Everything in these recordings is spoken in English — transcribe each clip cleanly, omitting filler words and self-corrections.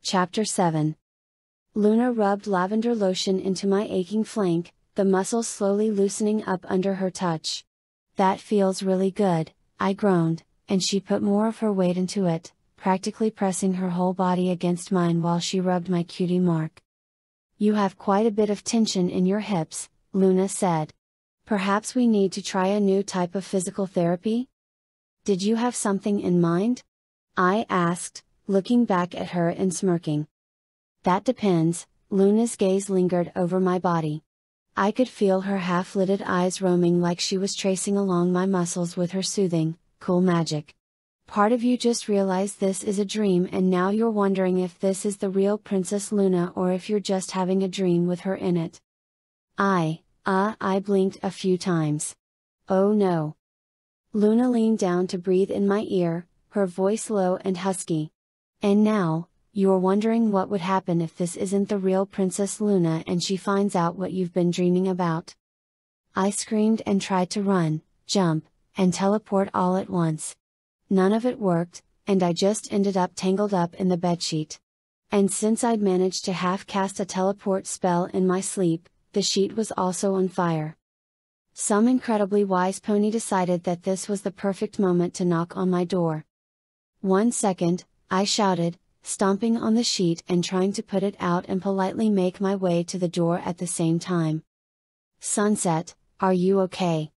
Chapter 7. Luna rubbed lavender lotion into my aching flank, the muscles slowly loosening up under her touch. "That feels really good," I groaned, and she put more of her weight into it, practically pressing her whole body against mine while she rubbed my cutie mark. "You have quite a bit of tension in your hips," Luna said. "Perhaps we need to try a new type of physical therapy?" "Did you have something in mind?" I asked, looking back at her and smirking. "That depends." Luna's gaze lingered over my body. I could feel her half-lidded eyes roaming like she was tracing along my muscles with her soothing, cool magic. "Part of you just realized this is a dream and now you're wondering if this is the real Princess Luna or if you're just having a dream with her in it." I blinked a few times. "Oh no." Luna leaned down to breathe in my ear, her voice low and husky. "And now, you're wondering what would happen if this isn't the real Princess Luna and she finds out what you've been dreaming about." I screamed and tried to run, jump, and teleport all at once. None of it worked, and I just ended up tangled up in the bedsheet. And since I'd managed to half-cast a teleport spell in my sleep, the sheet was also on fire. Some incredibly wise pony decided that this was the perfect moment to knock on my door. "1 second," I shouted, stomping on the sheet and trying to put it out and politely make my way to the door at the same time. "Sunset, are you okay?"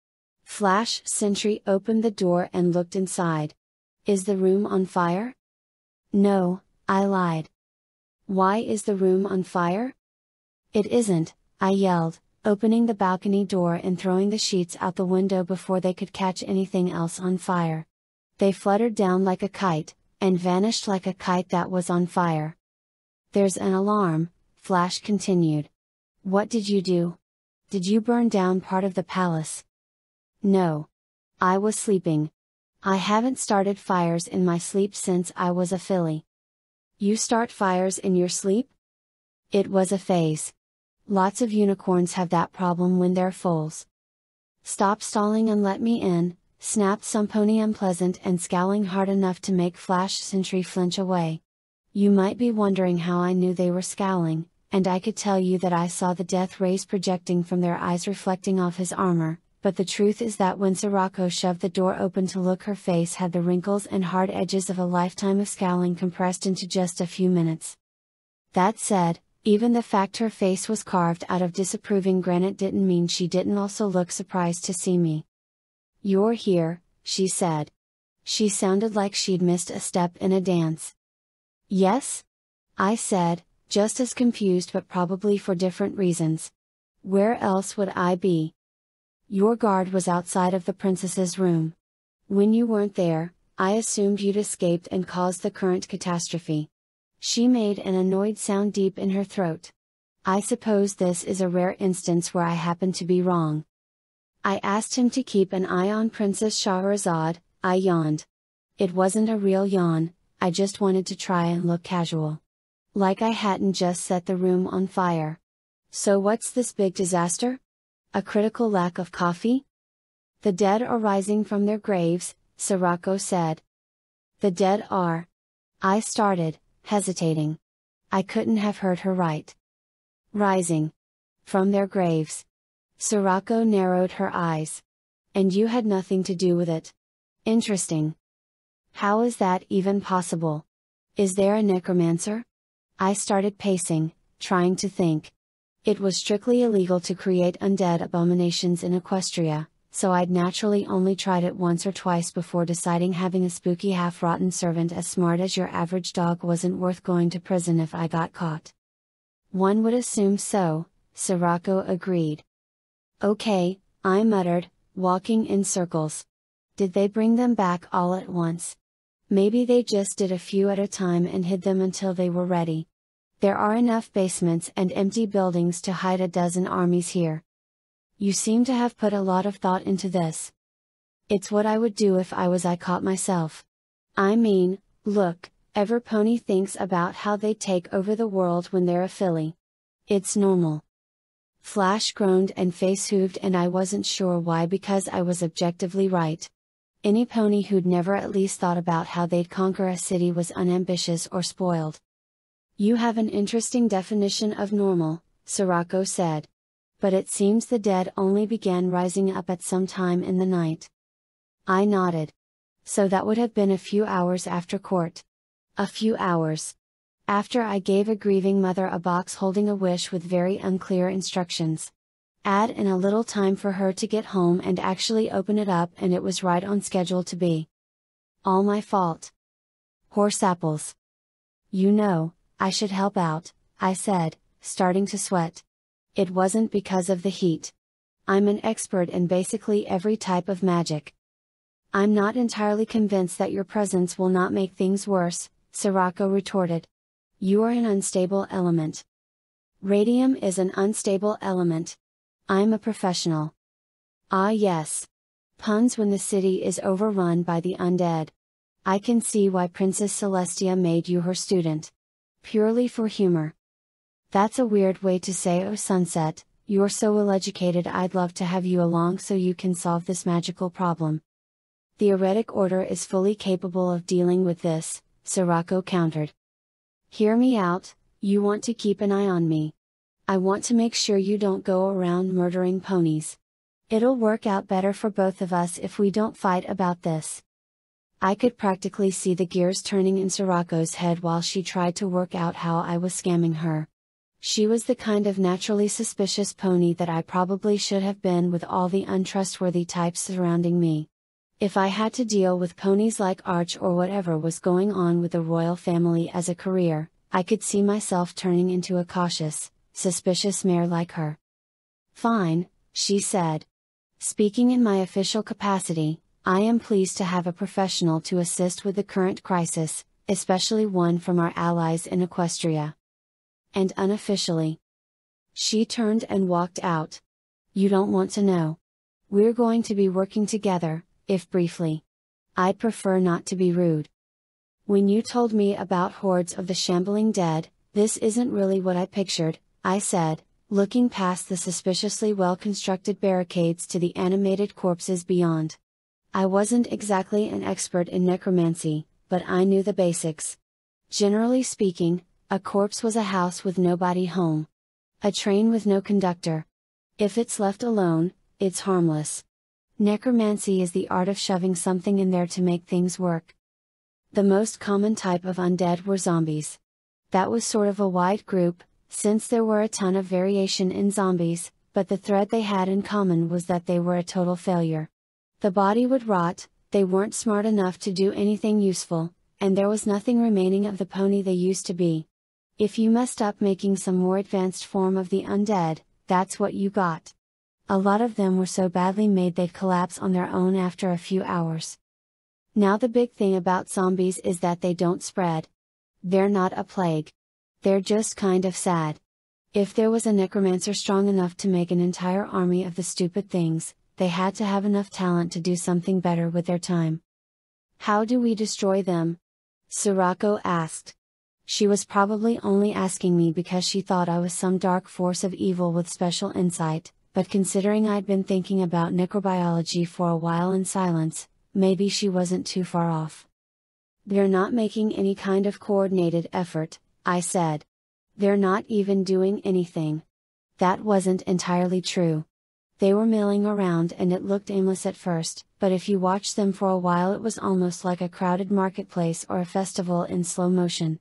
Flash Sentry opened the door and looked inside. "Is the room on fire?" "No," I lied. "Why is the room on fire?" "It isn't," I yelled, opening the balcony door and throwing the sheets out the window before they could catch anything else on fire. They fluttered down like a kite, and vanished like a kite that was on fire. "There's an alarm," Flash continued. "What did you do? Did you burn down part of the palace?" "No. I was sleeping. I haven't started fires in my sleep since I was a filly." "You start fires in your sleep?" "It was a phase. Lots of unicorns have that problem when they're foals." "Stop stalling and let me in," snapped some pony unpleasant and scowling hard enough to make Flash Sentry flinch away. You might be wondering how I knew they were scowling, and I could tell you that I saw the death rays projecting from their eyes reflecting off his armor, but the truth is that when Sirocco shoved the door open to look, her face had the wrinkles and hard edges of a lifetime of scowling compressed into just a few minutes. That said, even the fact her face was carved out of disapproving granite didn't mean she didn't also look surprised to see me. "You're here," she said. She sounded like she'd missed a step in a dance. "Yes?" I said, just as confused but probably for different reasons. "Where else would I be?" "Your guard was outside of the princess's room. When you weren't there, I assumed you'd escaped and caused the current catastrophe." She made an annoyed sound deep in her throat. "I suppose this is a rare instance where I happen to be wrong." I asked him to keep an eye on Princess Shahrazad. I yawned. It wasn't a real yawn, I just wanted to try and look casual. Like I hadn't just set the room on fire. "So what's this big disaster? A critical lack of coffee?" "The dead are rising from their graves," Sirocco said. "The dead are..." I started, hesitating. I couldn't have heard her right. "Rising. From their graves." Sirocco narrowed her eyes. "And you had nothing to do with it. Interesting. How is that even possible? Is there a necromancer?" I started pacing, trying to think. It was strictly illegal to create undead abominations in Equestria, so I'd naturally only tried it once or twice before deciding having a spooky half-rotten servant as smart as your average dog wasn't worth going to prison if I got caught. "One would assume so," Sirocco agreed. "Okay," I muttered, walking in circles. "Did they bring them back all at once? Maybe they just did a few at a time and hid them until they were ready. There are enough basements and empty buildings to hide a dozen armies here." "You seem to have put a lot of thought into this." "It's what I would do if I was caught myself. I mean, look, every pony thinks about how they take over the world when they're a filly. It's normal." Flash groaned and face-hooved, and I wasn't sure why, because I was objectively right. Any pony who'd never at least thought about how they'd conquer a city was unambitious or spoiled. You have an interesting definition of normal, Sirocco said. But it seems the dead only began rising up at some time in the night. I nodded. So that would have been a few hours after court. A few hours. After I gave a grieving mother a box holding a wish with very unclear instructions. Add in a little time for her to get home and actually open it up, and it was right on schedule to be. All my fault. Horse apples. You know, I should help out, I said, starting to sweat. It wasn't because of the heat. I'm an expert in basically every type of magic. I'm not entirely convinced that your presence will not make things worse, Sirocco retorted. You are an unstable element. Radium is an unstable element. I'm a professional. Ah yes. Puns when the city is overrun by the undead. I can see why Princess Celestia made you her student. Purely for humor. That's a weird way to say oh Sunset, you're so well educated, I'd love to have you along so you can solve this magical problem. The Heretic Order is fully capable of dealing with this, Sirocco countered. Hear me out, you want to keep an eye on me. I want to make sure you don't go around murdering ponies. It'll work out better for both of us if we don't fight about this. I could practically see the gears turning in Sirocco's head while she tried to work out how I was scamming her. She was the kind of naturally suspicious pony that I probably should have been with all the untrustworthy types surrounding me. If I had to deal with ponies like Arch or whatever was going on with the royal family as a career, I could see myself turning into a cautious, suspicious mare like her. Fine, she said. Speaking in my official capacity, I am pleased to have a professional to assist with the current crisis, especially one from our allies in Equestria. And unofficially. She turned and walked out. You don't want to know. We're going to be working together, if briefly. I'd prefer not to be rude. When you told me about hordes of the shambling dead, this isn't really what I pictured, I said, looking past the suspiciously well-constructed barricades to the animated corpses beyond. I wasn't exactly an expert in necromancy, but I knew the basics. Generally speaking, a corpse was a house with nobody home. A train with no conductor. If it's left alone, it's harmless. Necromancy is the art of shoving something in there to make things work. The most common type of undead were zombies. That was sort of a wide group, since there were a ton of variation in zombies, but the thread they had in common was that they were a total failure. The body would rot, they weren't smart enough to do anything useful, and there was nothing remaining of the pony they used to be. If you messed up making some more advanced form of the undead, that's what you got. A lot of them were so badly made they'd collapse on their own after a few hours. Now the big thing about zombies is that they don't spread. They're not a plague. They're just kind of sad. If there was a necromancer strong enough to make an entire army of the stupid things, they had to have enough talent to do something better with their time. How do we destroy them? Sirocco asked. She was probably only asking me because she thought I was some dark force of evil with special insight, but considering I'd been thinking about necrobiology for a while in silence, maybe she wasn't too far off. They're not making any kind of coordinated effort, I said. They're not even doing anything. That wasn't entirely true. They were milling around and it looked aimless at first, but if you watched them for a while it was almost like a crowded marketplace or a festival in slow motion.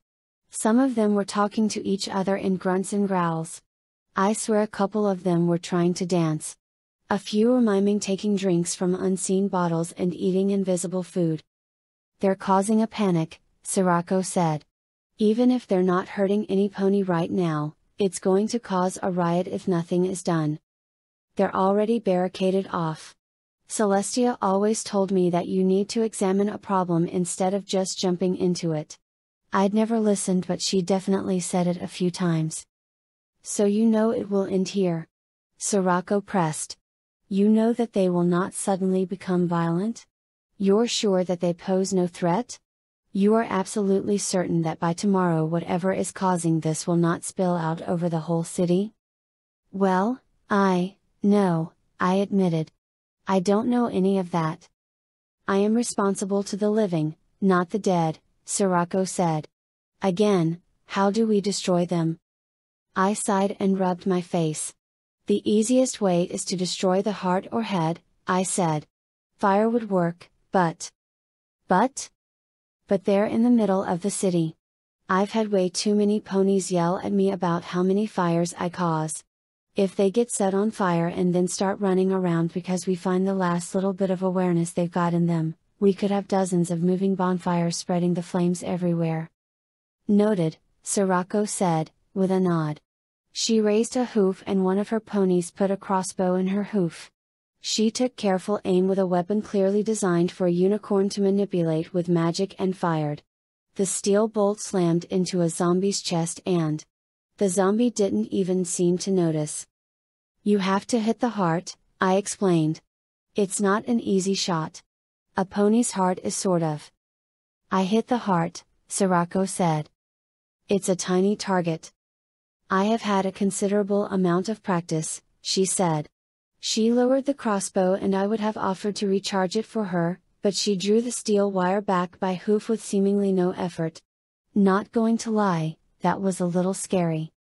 Some of them were talking to each other in grunts and growls. I swear a couple of them were trying to dance. A few were miming taking drinks from unseen bottles and eating invisible food. They're causing a panic, Sirocco said. Even if they're not hurting any pony right now, it's going to cause a riot if nothing is done. They're already barricaded off. Celestia always told me that you need to examine a problem instead of just jumping into it. I'd never listened, but she definitely said it a few times. So you know it will end here? Sirocco pressed. You know that they will not suddenly become violent? You're sure that they pose no threat? You are absolutely certain that by tomorrow whatever is causing this will not spill out over the whole city? Well, no, I admitted. I don't know any of that. I am responsible to the living, not the dead, Sirocco said. Again, How do we destroy them? I sighed and rubbed my face. The easiest way is to destroy the heart or head, I said. Fire would work, but they're in the middle of the city. I've had way too many ponies yell at me about how many fires I cause. If they get set on fire and then start running around because we find the last little bit of awareness they've got in them, we could have dozens of moving bonfires spreading the flames everywhere. Noted, Sirocco said, with a nod. She raised a hoof and one of her ponies put a crossbow in her hoof. She took careful aim with a weapon clearly designed for a unicorn to manipulate with magic and fired. The steel bolt slammed into a zombie's chest and the zombie didn't even seem to notice. You have to hit the heart, I explained. It's not an easy shot. A pony's heart is sort of. I hit the heart, Sirocco said. It's a tiny target. I have had a considerable amount of practice, she said. She lowered the crossbow and I would have offered to recharge it for her, but she drew the steel wire back by hoof with seemingly no effort. Not going to lie, that was a little scary.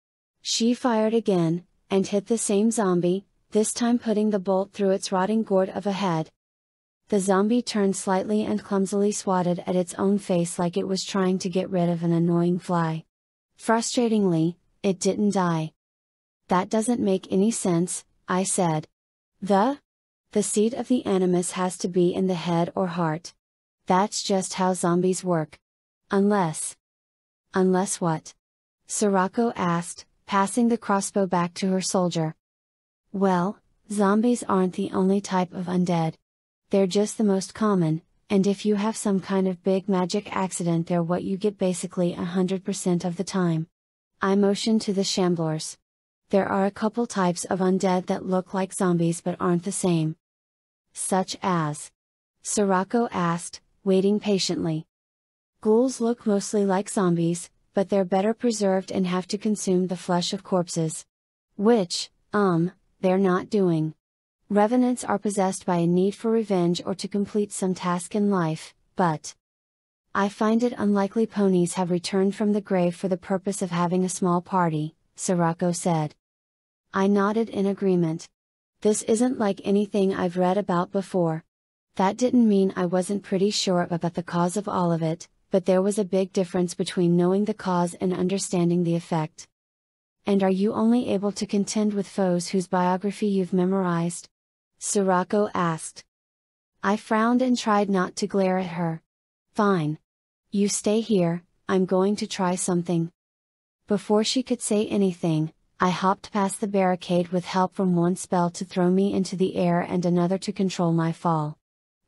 She fired again, and hit the same zombie, this time putting the bolt through its rotting gourd of a head. The zombie turned slightly and clumsily swatted at its own face like it was trying to get rid of an annoying fly. Frustratingly, it didn't die. That doesn't make any sense, I said. The seat of the animus has to be in the head or heart. That's just how zombies work. Unless what? Sirocco asked, passing the crossbow back to her soldier. Well, zombies aren't the only type of undead. They're just the most common, and if you have some kind of big magic accident they're what you get basically 100% of the time. I motioned to the shamblers. There are a couple types of undead that look like zombies but aren't the same. Such as? Sirocco asked, waiting patiently. Ghouls look mostly like zombies, but they're better preserved and have to consume the flesh of corpses. Which, they're not doing. Revenants are possessed by a need for revenge or to complete some task in life, but I find it unlikely ponies have returned from the grave for the purpose of having a small party, Sirocco said. I nodded in agreement. This isn't like anything I've read about before. That didn't mean I wasn't pretty sure about the cause of all of it, but there was a big difference between knowing the cause and understanding the effect. And are you only able to contend with foes whose biography you've memorized? Sirocco asked. I frowned and tried not to glare at her. Fine. You stay here, I'm going to try something. Before she could say anything, I hopped past the barricade with help from one spell to throw me into the air and another to control my fall.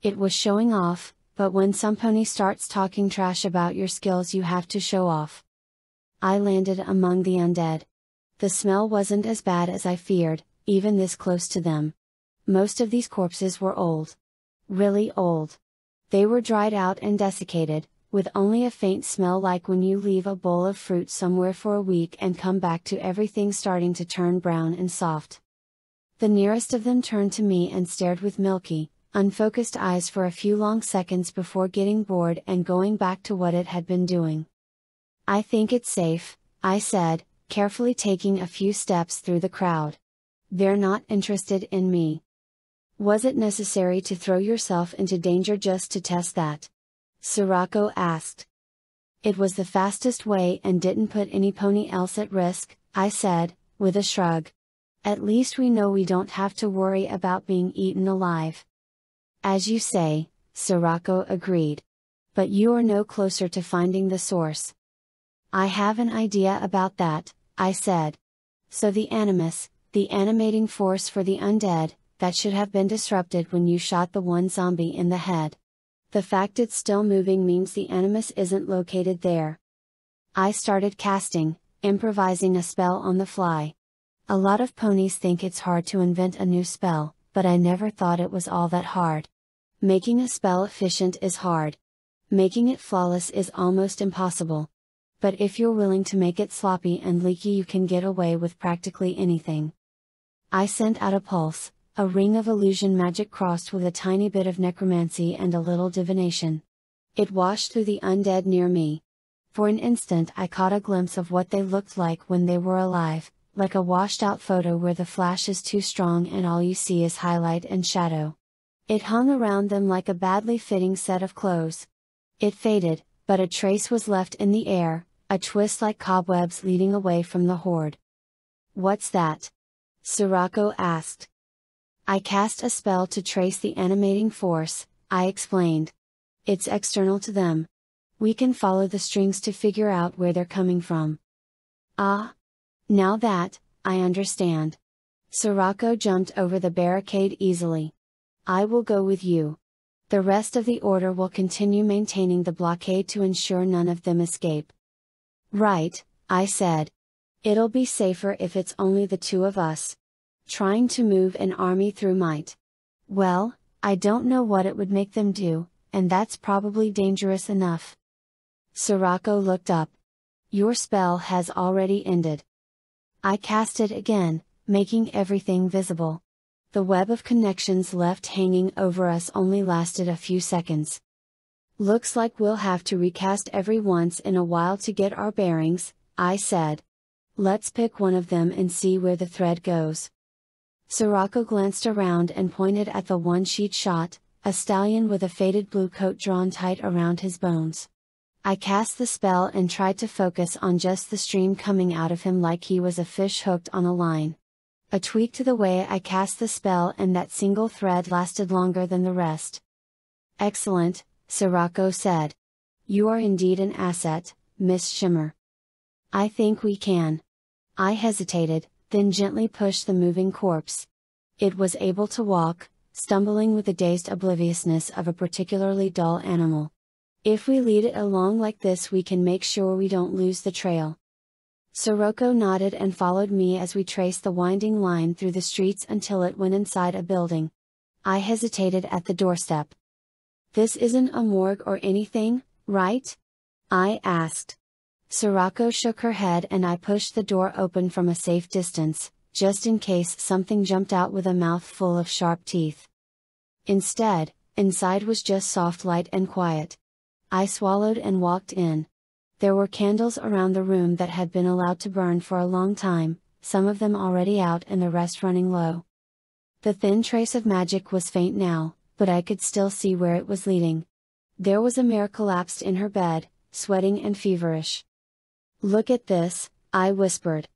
It was showing off, but when some pony starts talking trash about your skills you have to show off. I landed among the undead. The smell wasn't as bad as I feared, even this close to them. Most of these corpses were old. Really old. They were dried out and desiccated, with only a faint smell like when you leave a bowl of fruit somewhere for a week and come back to everything starting to turn brown and soft. The nearest of them turned to me and stared with milky, unfocused eyes for a few long seconds before getting bored and going back to what it had been doing. I think it's safe, I said, carefully taking a few steps through the crowd. They're not interested in me. Was it necessary to throw yourself into danger just to test that? Sirocco asked. It was the fastest way and didn't put any pony else at risk, I said, with a shrug. At least we know we don't have to worry about being eaten alive. As you say, Sirocco agreed. But you are no closer to finding the source. I have an idea about that, I said. So the animus, the animating force for the undead, that should have been disrupted when you shot the one zombie in the head. The fact it's still moving means the animus isn't located there. I started casting, improvising a spell on the fly. A lot of ponies think it's hard to invent a new spell, but I never thought it was all that hard. Making a spell efficient is hard. Making it flawless is almost impossible. But if you're willing to make it sloppy and leaky you can get away with practically anything. I sent out a pulse, a ring of illusion magic crossed with a tiny bit of necromancy and a little divination. It washed through the undead near me. For an instant I caught a glimpse of what they looked like when they were alive, like a washed out photo where the flash is too strong and all you see is highlight and shadow. It hung around them like a badly fitting set of clothes. It faded, but a trace was left in the air, a twist like cobwebs leading away from the horde. "What's that?" Sirocco asked. "I cast a spell to trace the animating force," I explained. "It's external to them. We can follow the strings to figure out where they're coming from." "Ah! Now that, I understand." Sirocco jumped over the barricade easily. "I will go with you. The rest of the order will continue maintaining the blockade to ensure none of them escape." "Right," I said. "It'll be safer if it's only the two of us. Trying to move an army through might. Well, I don't know what it would make them do, and that's probably dangerous enough." Sirocco looked up. "Your spell has already ended." I cast it again, making everything visible. The web of connections left hanging over us only lasted a few seconds. "Looks like we'll have to recast every once in a while to get our bearings," I said. "Let's pick one of them and see where the thread goes." Sirocco glanced around and pointed at the one she'd shot, a stallion with a faded blue coat drawn tight around his bones. I cast the spell and tried to focus on just the stream coming out of him like he was a fish hooked on a line. A tweak to the way I cast the spell and that single thread lasted longer than the rest. "Excellent," Sirocco said. "You are indeed an asset, Miss Shimmer. I think we can." I hesitated, then gently pushed the moving corpse. It was able to walk, stumbling with the dazed obliviousness of a particularly dull animal. "If we lead it along like this we can make sure we don't lose the trail." Sirocco nodded and followed me as we traced the winding line through the streets until it went inside a building. I hesitated at the doorstep. "This isn't a morgue or anything, right?" I asked. Sirocco shook her head and I pushed the door open from a safe distance, just in case something jumped out with a mouth full of sharp teeth. Instead, inside was just soft light and quiet. I swallowed and walked in. There were candles around the room that had been allowed to burn for a long time, some of them already out and the rest running low. The thin trace of magic was faint now, but I could still see where it was leading. There was a mare collapsed in her bed, sweating and feverish. "Look at this," I whispered.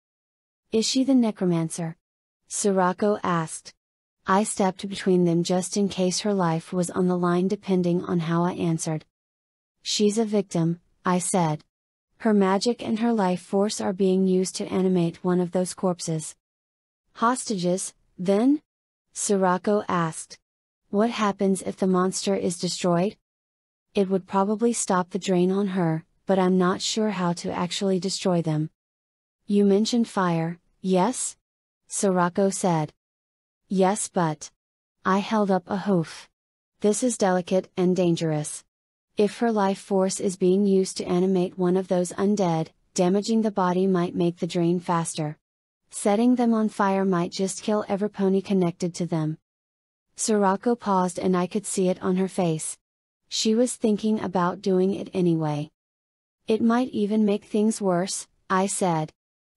"Is she the necromancer?" Sirocco asked. I stepped between them just in case her life was on the line depending on how I answered. "She's a victim," I said. "Her magic and her life force are being used to animate one of those corpses." "Hostages, then?" Sirocco asked. "What happens if the monster is destroyed?" "It would probably stop the drain on her, but I'm not sure how to actually destroy them." "You mentioned fire, yes?" Sirocco said. "Yes, but..." I held up a hoof. "This is delicate and dangerous. If her life force is being used to animate one of those undead, damaging the body might make the drain faster. Setting them on fire might just kill every pony connected to them." Sirocco paused and I could see it on her face. She was thinking about doing it anyway. "It might even make things worse," I said.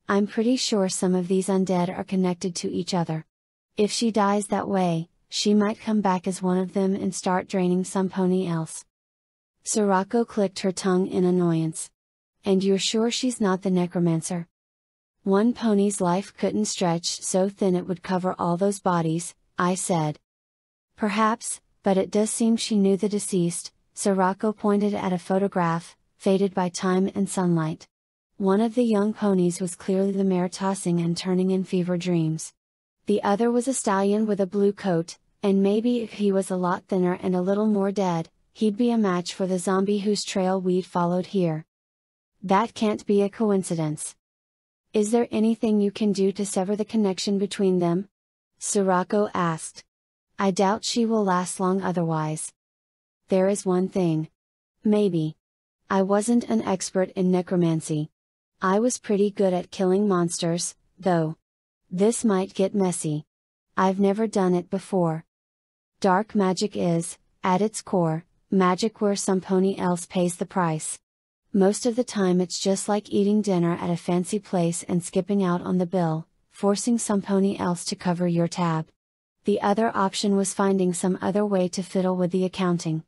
"I'm pretty sure some of these undead are connected to each other. If she dies that way, she might come back as one of them and start draining some pony else." Sirocco clicked her tongue in annoyance. "And you're sure she's not the necromancer?" "One pony's life couldn't stretch so thin it would cover all those bodies," I said. "Perhaps, but it does seem she knew the deceased." Sirocco pointed at a photograph, faded by time and sunlight. One of the young ponies was clearly the mare tossing and turning in fever dreams. The other was a stallion with a blue coat, and maybe if he was a lot thinner and a little more dead, he'd be a match for the zombie whose trail we'd followed here. That can't be a coincidence. "Is there anything you can do to sever the connection between them?" Sirocco asked. "I doubt she will last long otherwise." "There is one thing. Maybe. I wasn't an expert in necromancy. I was pretty good at killing monsters, though. This might get messy. I've never done it before. Dark magic is, at its core, magic where some pony else pays the price. Most of the time it's just like eating dinner at a fancy place and skipping out on the bill, forcing some pony else to cover your tab. The other option was finding some other way to fiddle with the accounting.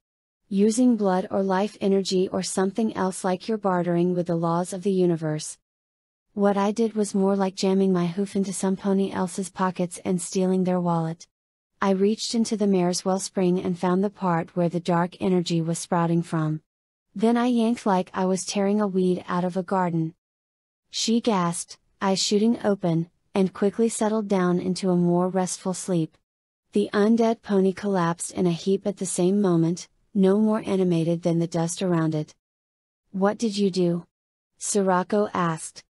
Using blood or life energy or something else, like you're bartering with the laws of the universe. What I did was more like jamming my hoof into some pony else's pockets and stealing their wallet. I reached into the mare's wellspring and found the part where the dark energy was sprouting from. Then I yanked like I was tearing a weed out of a garden. She gasped, eyes shooting open, and quickly settled down into a more restful sleep. The undead pony collapsed in a heap at the same moment, no more animated than the dust around it. "What did you do?" Sirocco asked.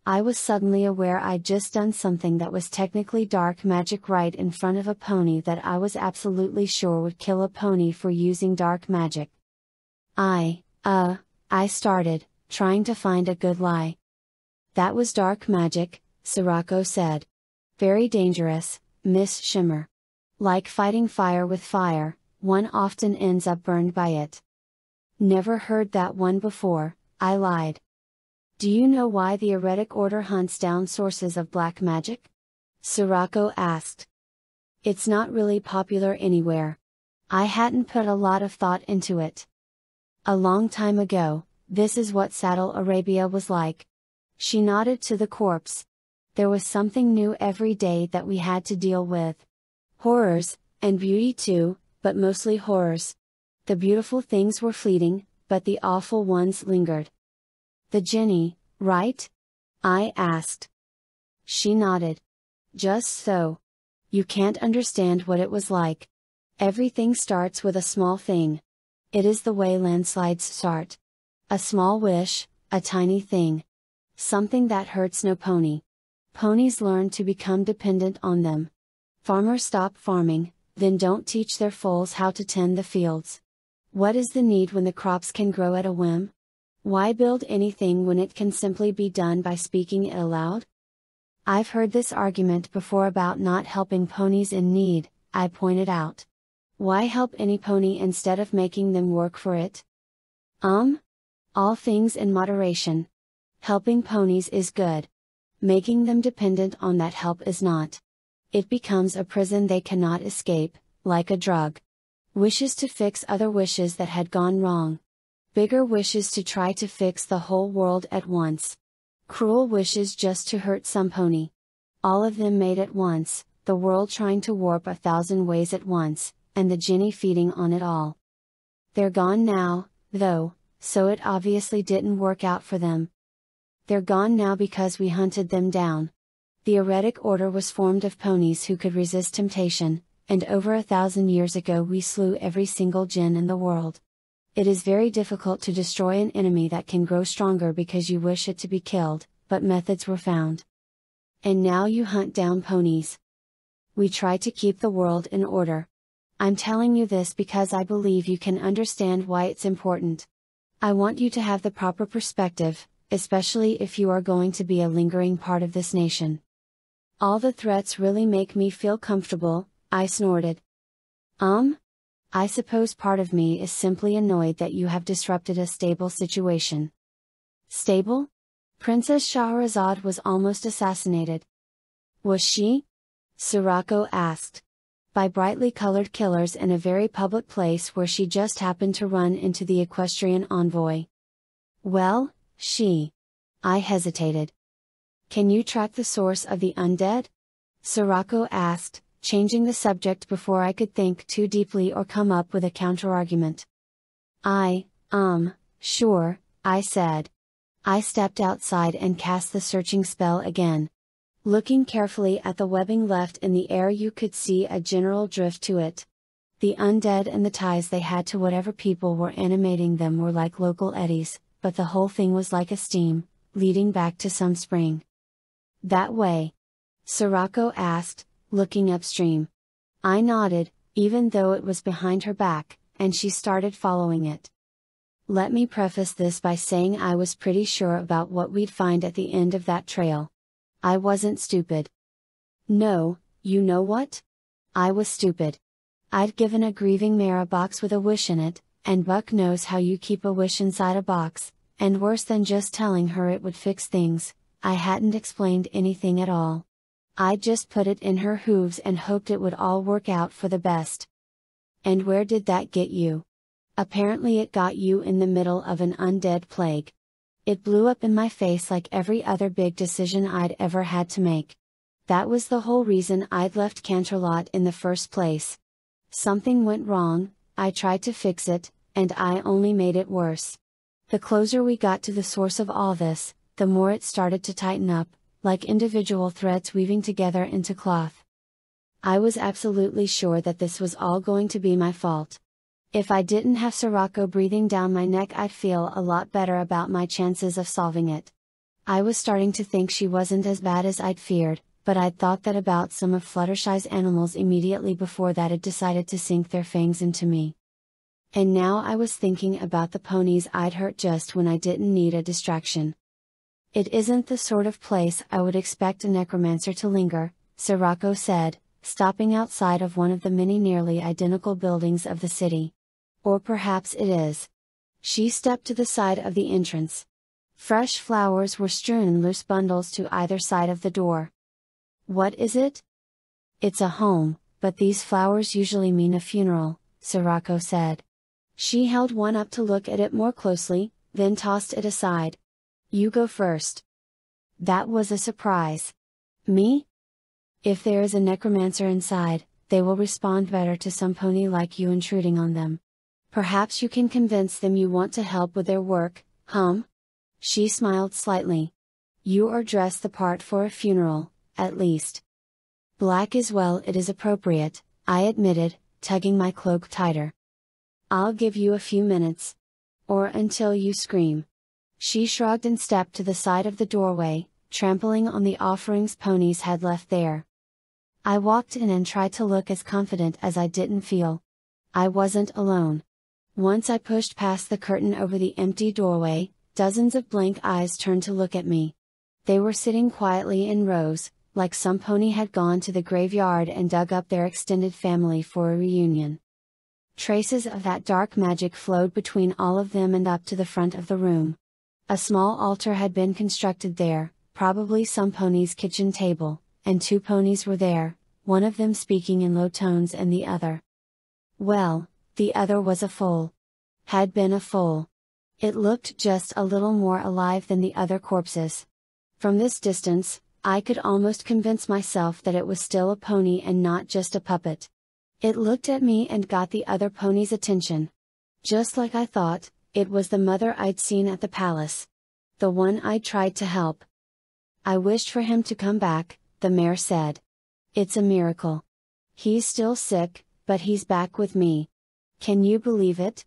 I was suddenly aware I'd just done something that was technically dark magic right in front of a pony that I was absolutely sure would kill a pony for using dark magic. I started, trying to find a good lie. "That was dark magic," Sirocco said. "Very dangerous, Miss Shimmer. Like fighting fire with fire, one often ends up burned by it." "Never heard that one before," I lied. "Do you know why the Heretic Order hunts down sources of black magic?" Sirocco asked. "It's not really popular anywhere. I hadn't put a lot of thought into it. A long time ago, this is what Saddle Arabia was like." She nodded to the corpse. "There was something new every day that we had to deal with. Horrors, and beauty too, but mostly horrors. The beautiful things were fleeting, but the awful ones lingered." "The Jinni, right?" I asked. She nodded. "Just so. You can't understand what it was like. Everything starts with a small thing. It is the way landslides start. A small wish, a tiny thing. Something that hurts no pony. Ponies learn to become dependent on them. Farmers stop farming, then don't teach their foals how to tend the fields. What is the need when the crops can grow at a whim? Why build anything when it can simply be done by speaking it aloud?" "I've heard this argument before about not helping ponies in need," I pointed out. "Why help any pony instead of making them work for it?" All things in moderation. Helping ponies is good. Making them dependent on that help is not. It becomes a prison they cannot escape, like a drug. Wishes to fix other wishes that had gone wrong. Bigger wishes to try to fix the whole world at once. Cruel wishes just to hurt some pony. All of them made at once, the world trying to warp 1,000 ways at once, and the Jinni feeding on it all. They're gone now, though, so it obviously didn't work out for them. They're gone now because we hunted them down. The Heretic Order was formed of ponies who could resist temptation, and over 1,000 years ago we slew every single Jinn in the world. It is very difficult to destroy an enemy that can grow stronger because you wish it to be killed, but methods were found. And now you hunt down ponies. We try to keep the world in order. I'm telling you this because I believe you can understand why it's important. I want you to have the proper perspective, especially if you are going to be a lingering part of this nation. All the threats really make me feel comfortable," I snorted. I suppose part of me is simply annoyed that you have disrupted a stable situation." "Stable? Princess Shahrazad was almost assassinated." "Was she?" Sirocco asked. "By brightly colored killers in a very public place where she just happened to run into the equestrian envoy." "Well, I hesitated. "Can you track the source of the undead?" Sirocco asked, changing the subject before I could think too deeply or come up with a counterargument. Sure," I said. I stepped outside and cast the searching spell again. Looking carefully at the webbing left in the air, you could see a general drift to it. The undead and the ties they had to whatever people were animating them were like local eddies, but the whole thing was like a steam, leading back to some spring. "That way?" Sirocco asked, looking upstream. I nodded, even though it was behind her back, and she started following it. Let me preface this by saying I was pretty sure about what we'd find at the end of that trail. I wasn't stupid. No, you know what? I was stupid. I'd given a grieving mare a box with a wish in it, and Buck knows how you keep a wish inside a box, And worse than just telling her it would fix things, I hadn't explained anything at all. I'd just put it in her hooves and hoped it would all work out for the best. And where did that get you? Apparently it got you in the middle of an undead plague. It blew up in my face like every other big decision I'd ever had to make. That was the whole reason I'd left Canterlot in the first place. Something went wrong, I tried to fix it, and I only made it worse. The closer we got to the source of all this, the more it started to tighten up, like individual threads weaving together into cloth. I was absolutely sure that this was all going to be my fault. If I didn't have Sirocco breathing down my neck, I'd feel a lot better about my chances of solving it. I was starting to think she wasn't as bad as I'd feared, but I'd thought that about some of Fluttershy's animals immediately before that had decided to sink their fangs into me. And now I was thinking about the ponies I'd hurt just when I didn't need a distraction. It isn't the sort of place I would expect a necromancer to linger, Sirocco said, stopping outside of one of the many nearly identical buildings of the city. Or perhaps it is. She stepped to the side of the entrance. Fresh flowers were strewn in loose bundles to either side of the door. What is it? It's a home, but these flowers usually mean a funeral, Sirocco said. She held one up to look at it more closely, then tossed it aside. You go first. That was a surprise. Me? If there is a necromancer inside, they will respond better to some pony like you intruding on them. Perhaps you can convince them you want to help with their work, She smiled slightly. You are dressed the part for a funeral, at least. Black as well, it is appropriate, I admitted, tugging my cloak tighter. I'll give you a few minutes. Or until you scream. She shrugged and stepped to the side of the doorway, trampling on the offerings ponies had left there. I walked in and tried to look as confident as I didn't feel. I wasn't alone. Once I pushed past the curtain over the empty doorway, dozens of blank eyes turned to look at me. They were sitting quietly in rows, like some pony had gone to the graveyard and dug up their extended family for a reunion. Traces of that dark magic flowed between all of them and up to the front of the room. A small altar had been constructed there, probably some pony's kitchen table, and two ponies were there, one of them speaking in low tones and the other. Well, the other was a foal. Had been a foal. It looked just a little more alive than the other corpses. From this distance, I could almost convince myself that it was still a pony and not just a puppet. It looked at me and got the other pony's attention. Just like I thought, it was the mother I'd seen at the palace. The one I'd tried to help. I wished for him to come back, the mayor said. It's a miracle. He's still sick, but he's back with me. Can you believe it?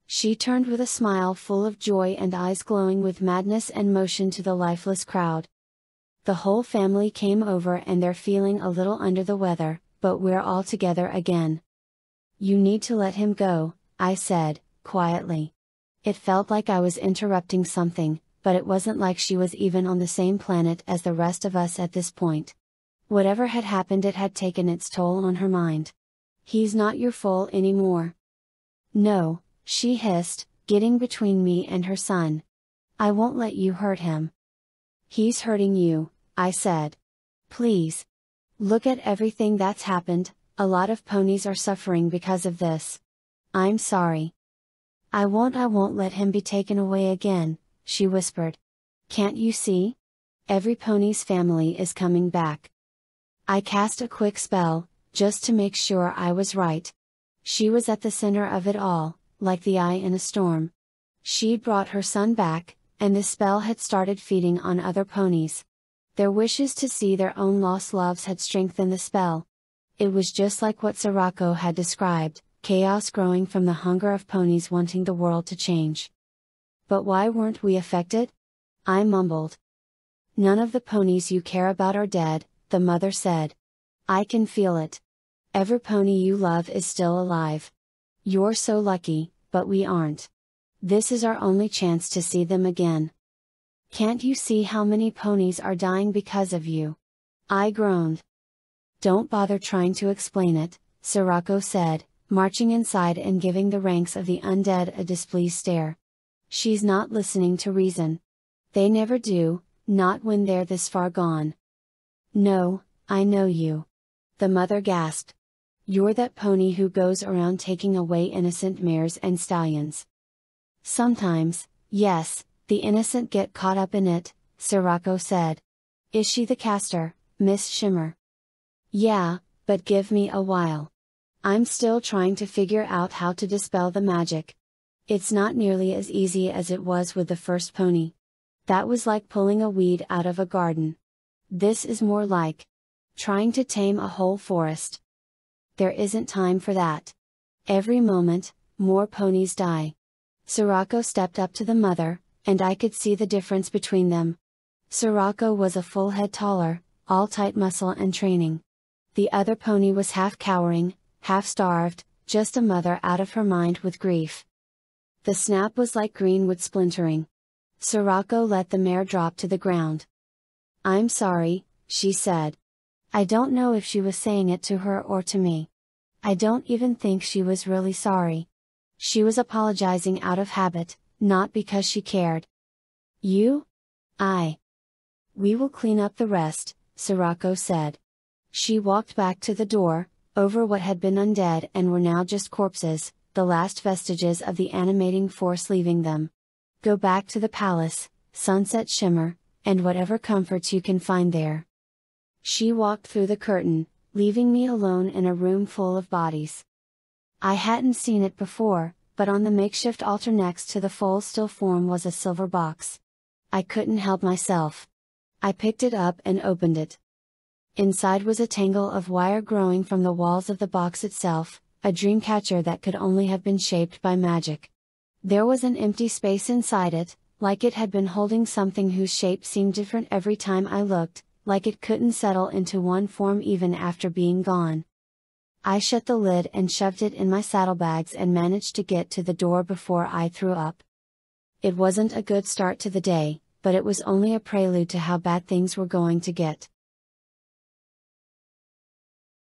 She turned with a smile full of joy and eyes glowing with madness and motion to the lifeless crowd. The whole family came over and they're feeling a little under the weather, but we're all together again. You need to let him go, I said, quietly. It felt like I was interrupting something, but it wasn't like she was even on the same planet as the rest of us at this point. Whatever had happened, it had taken its toll on her mind. He's not your foal anymore. No, she hissed, getting between me and her son. I won't let you hurt him. He's hurting you, I said. Please. Look at everything that's happened, a lot of ponies are suffering because of this. I'm sorry. I won't let him be taken away again, she whispered. Can't you see? Every pony's family is coming back. I cast a quick spell, just to make sure I was right. She was at the center of it all, like the eye in a storm. She'd brought her son back, and the spell had started feeding on other ponies. Their wishes to see their own lost loves had strengthened the spell. It was just like what Sirocco had described, chaos growing from the hunger of ponies wanting the world to change. But why weren't we affected? I mumbled. None of the ponies you care about are dead, the mother said. I can feel it. Every pony you love is still alive. You're so lucky, but we aren't. This is our only chance to see them again. Can't you see how many ponies are dying because of you? I groaned. Don't bother trying to explain it, Sirocco said, marching inside and giving the ranks of the undead a displeased stare. She's not listening to reason. They never do, not when they're this far gone. No, I know you. The mother gasped. You're that pony who goes around taking away innocent mares and stallions. Sometimes, yes, the innocent get caught up in it, Sirocco said. Is she the caster, Miss Shimmer? Yeah, but give me a while. I'm still trying to figure out how to dispel the magic. It's not nearly as easy as it was with the first pony. That was like pulling a weed out of a garden. This is more like trying to tame a whole forest. There isn't time for that. Every moment, more ponies die. Sirocco stepped up to the mother, and I could see the difference between them. Sirocco was a full head taller, all tight muscle and training. The other pony was half cowering, half starved, just a mother out of her mind with grief. The snap was like green wood splintering. Sirocco let the mare drop to the ground. I'm sorry, she said. I don't know if she was saying it to her or to me. I don't even think she was really sorry. She was apologizing out of habit, not because she cared. You? We will clean up the rest, Sirocco said. She walked back to the door, over what had been undead and were now just corpses, the last vestiges of the animating force leaving them. Go back to the palace, Sunset Shimmer, and whatever comforts you can find there. She walked through the curtain, leaving me alone in a room full of bodies. I hadn't seen it before, but on the makeshift altar next to the full still form was a silver box. I couldn't help myself. I picked it up and opened it. Inside was a tangle of wire growing from the walls of the box itself, a dream catcher that could only have been shaped by magic. There was an empty space inside it, like it had been holding something whose shape seemed different every time I looked, like it couldn't settle into one form even after being gone. I shut the lid and shoved it in my saddlebags and managed to get to the door before I threw up. It wasn't a good start to the day, but it was only a prelude to how bad things were going to get.